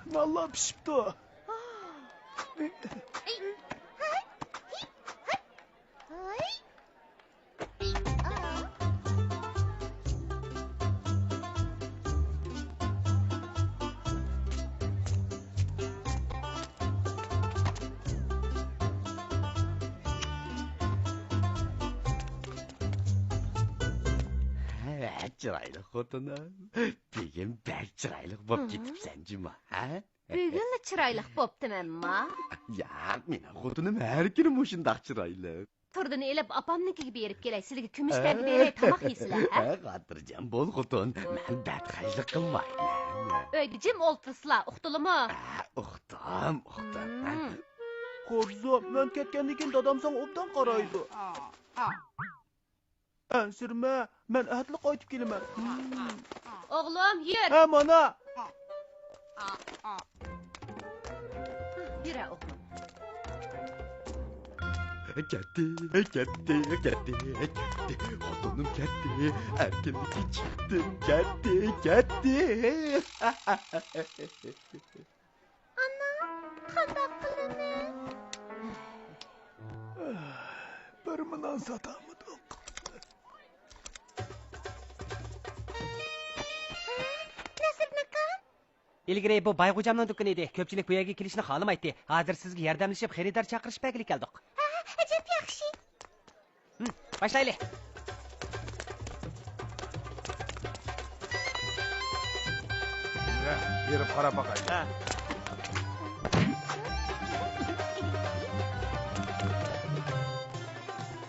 Vallahi pişipti. Çıraylık xotunum. Begim bek çıraylık bop ketipsen cima. Bugün çıraylık boptum emma. Ya, mena xotunum her günü muşundaq çıraylık. Turdunu elip apamnikiga berip kelay, sizga kumushlarni beray, tamoq yeysizlar, ha? Xotirjam bo'l xotun. Men badxashlik qilmayman. Uyda jim o'ltirsizlar, uqdilimi? Uqdim. Qo'rzom, men ketgandan keyin dadam senga obdan qaraydi. Ansirma, men ahli qaytib kelaman. O'g'lim, yur. Ha, mana. Yura o'g'lim. Ketdi. Xotunim ketdi. Erkinlikka chiqdim. Ketdi. Ana, qanday qilamiz? Bir minan satamidik. İlgari bu Bayg'ujamning do'koni edi. Ko'pchilik bu yerga kelishni xohlamaydi. Hozir sizga yordamlashib xaridor chaqirishga keldik. Ajab yaxshi. Boshlaylik. Berib qarab baqaylik.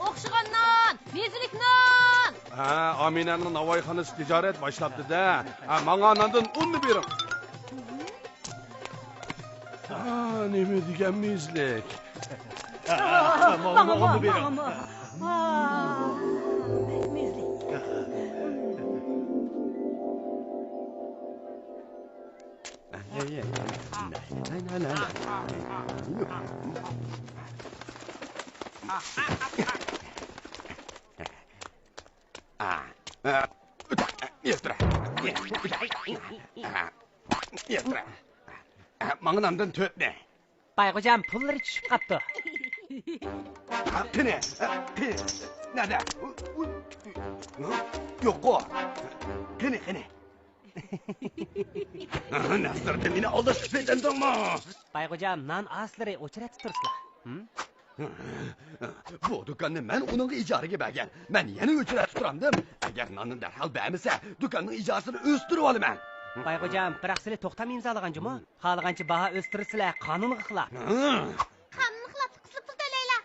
O'xshigan non, mezilik non. Aminaning navoiyxonasi tijorat boshlabdi-da. Menga nondan unni bering. Nima degan mezlik? Menga unni bering. Yetra. Menga nondan to'tni. Bayg'ujam pullari tushib qapti. Qani? Nada? Yo'q-ku. Qani. Nəsirdin meni aldashib ketdingmi? Bayg'ujam non aslari o'chiratib tursizlar. Bu do'konni men uningga ijaraga bergan. Men yana o'chiratib turamdim. Agar nonni darhol bermasa, do'konning ijosini o'stirib olaman. Bayg'ujam, biroq sizlar to'xtam imzolaganjimi? Xohlagancha baho o'stirsizlar, qonunga xilaf. Qonunga xilaf qilib to'laylar.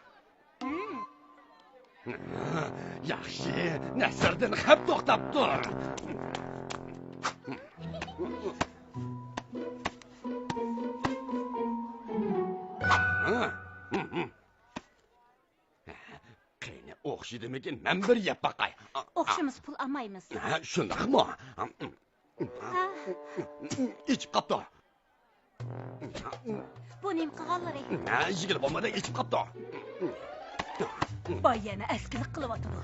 Yaxshi, Nəsirdin xap to'xtab tur. Qani o'xshidimikin, men bir yeb baqay. O'xshimiz pul olmaymiz. Shundaqmi? İçib qapti. Bu nim qilganlari. Yigil bo'lmadi, içib qapti. Boy yana askilik qilyapti bu.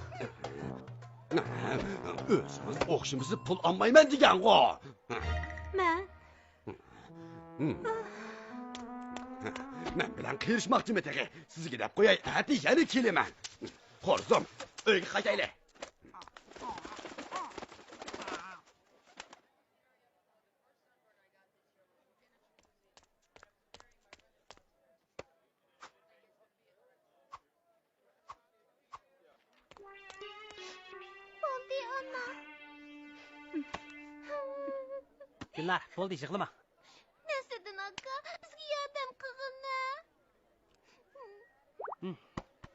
O'zimiz o'xshimizni pul olmayman degan-ku. Men bilan qirishmoqchimi tege? Sizga deb qo'yay, ati yana kelaman. Qo'rzim, uyga qaytaylik. Gullar, bo'ldi, yig'lama. Nəsirdin aka, bizga yordam qilg'inni.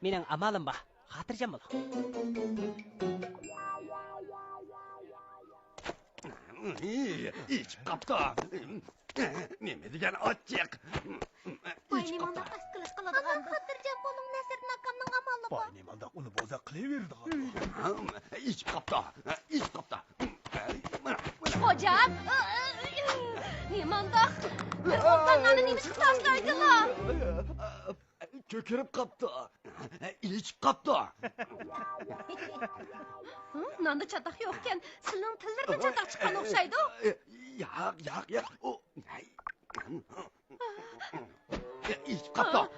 Mening amalim bor. Xotirjam bo'l. İçib qapti. Nima degan ochiq. Boynimda askilik qiladigan. Xotirjam bo'ling, Nəsirdin akamning amali bor. Boynimda uni bo'za qilaverdi. İçib qapti. Hocam. Nimandaq. Bir obdanlarni nimishga tashlaydilar. Ko'kirib qapti. İçib qapti. Nonda chatoq yo'q ekan, sizning tillarda chatoq chiqqan o'xshaydi. Yo'q. İş kapta.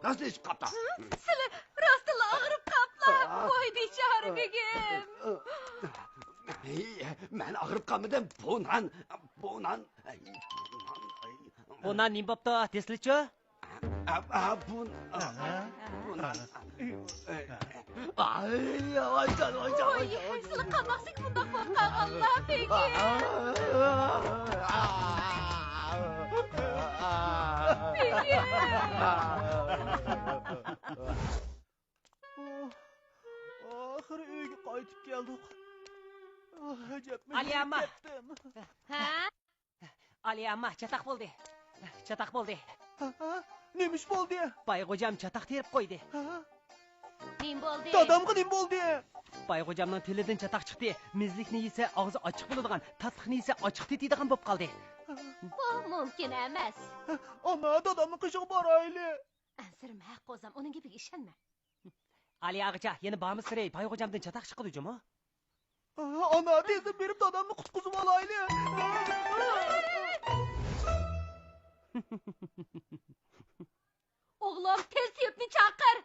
Nasıl iş kapta? Sizlar rostila og'rib qaplar. Voy bechora begim. Men og'rib qolmadim. Bundan. Bundan nim bo'pti, deslichi? Ay, Sizlar qanaqsiz bundoq bo'lib qolganlar begim. Oxiri uyga qaytib keldik. Ali amma. Ha? Ali amma, chataq bo'ldi. Nemish bo'ldi? Bayg'o'jam chataq terib qo'ydi. Nim bo'ldi? Dadamga nim bo'ldi? Bayg'o'jamning tilidan chataq chiqdi. Mizlikni yesa og'zi ochiq bo'ladigan, tatliqni yesa ochiq tetadigan bo'lib qoldi. Bu mumkin emas. Ana, dadamni qishig'i borayli. Ansirma haq o'zim, uning gapiga ishonma. Ali ag'acha, yana bormi siray, Bayg'o'jamdan chataq chiqdi juma. Ana, tezib berib dadamni qutqizib olayli. O'g'lim, tez sepni chaqir.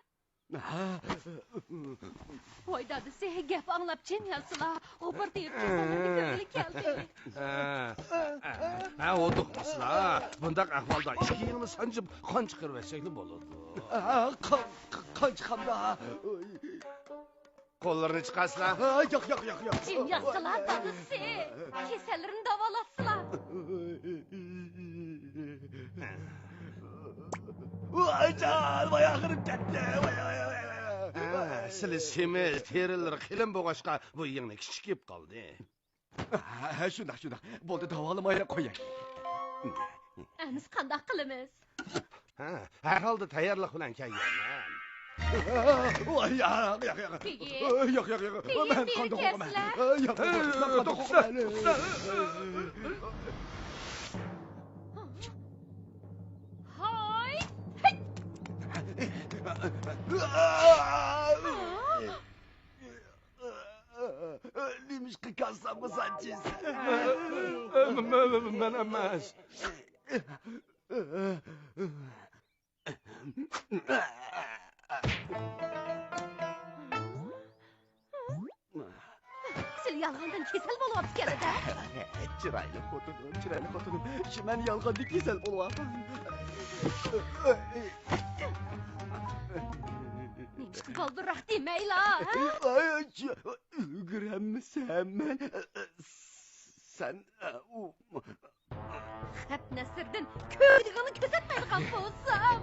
Voy dadisi, gap anglab chinyasizlar. O'pir deyib kasallarga ko'ngli keldi. Oldukmaslar. Bundaq ahvolda ikki yilni sanjib qon chiqarib versakli bo'ladi. Qon chiqamda. Qo'llarini chiqasizlar. Yo'q. Chinyasizlar dadisi. Kasallarini davolasizlar. Can, ayağım gitti. Sizlar semiz, terilar qilim bo'lg'ashqa bu yengni kichik kelib qoldi. Shundoq. Bo'ldi, davolamay qo'yay. Amiz qanday qilamiz? Har holda tayyorlik bilan kelganman. Yo'q. Men qandoq o'qiman. Yo'q. Nimişki kalsam mı sancıyız? Ben emas. Siz yalğandan kesel bolup keledi. Çıraylı xotunum. Şimen yalğandan kesel bolup. Neymiş baldırak demeyla. Öldüremsem ben. Sen... Hep Nəsirdin köydüğünü gözetmedi kalp olsam.